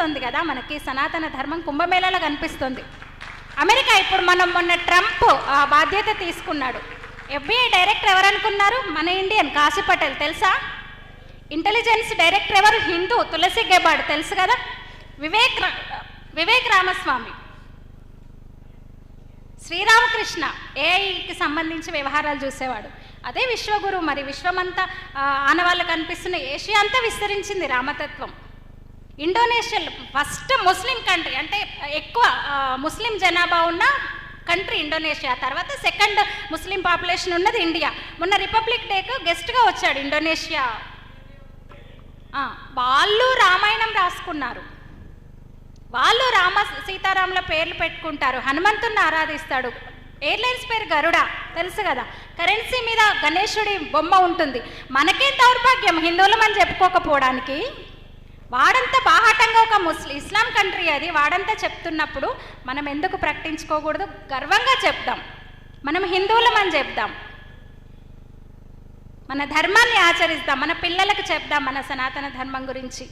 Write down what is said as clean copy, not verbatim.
కనిపిస్తుంది కదా, మనకి సనాతన ధర్మం కుంభమేళాలో కనిపిస్తుంది. అమెరికా ఇప్పుడు మొన్న ట్రంప్ బాధ్యత తీసుకున్నాడు. FBI డైరెక్టర్ ఎవరు అనుకున్నారు? మన ఇండియన్ కాశీ పటేల్, తెలుసా? ఇంటెలిజెన్స్ డైరెక్టర్ ఎవరు? హిందూ తులసి గెబార్డ్, తెలుసు కదా? వివేక్ రామస్వామి, శ్రీరామకృష్ణ ఏఐకి సంబంధించి వ్యవహారాలు చూసేవాడు. అదే విశ్వగురు. మరి విశ్వమంతా ఆనవాళ్ళు కనిపిస్తున్న ఏషియా అంతా విస్తరించింది రామతత్వం. ఇండోనేషియా ఫస్ట్ ముస్లిం కంట్రీ, అంటే ఎక్కువ ముస్లిం జనాభా ఉన్న కంట్రీ ఇండోనేషియా. తర్వాత సెకండ్ ముస్లిం పాపులేషన్ ఉన్నది ఇండియా. మొన్న రిపబ్లిక్ డేకు గెస్ట్గా వచ్చాడు ఇండోనేషియా. వాళ్ళు రామాయణం రాసుకున్నారు, వాళ్ళు సీతారాముల పేర్లు పెట్టుకుంటారు, హనుమంతుని ఆరాధిస్తాడు. ఎయిర్లైన్స్ పేరు గరుడ, తెలుసు కదా? కరెన్సీ మీద గణేశుడి బొమ్మ ఉంటుంది. మనకే దౌర్భాగ్యం హిందువులం అని చెప్పుకోకపోవడానికి. వాడంతా బాహాటంగా ఒక ఇస్లాం కంట్రీ అది, వాడంతా చెప్తున్నప్పుడు మనం ఎందుకు ప్రకటించుకోకూడదు? గర్వంగా చెప్దాం, మనం హిందువులం అని చెప్దాం, మన ధర్మాన్ని ఆచరిస్తాం, మన పిల్లలకు చెప్దాం మన సనాతన ధర్మం గురించి.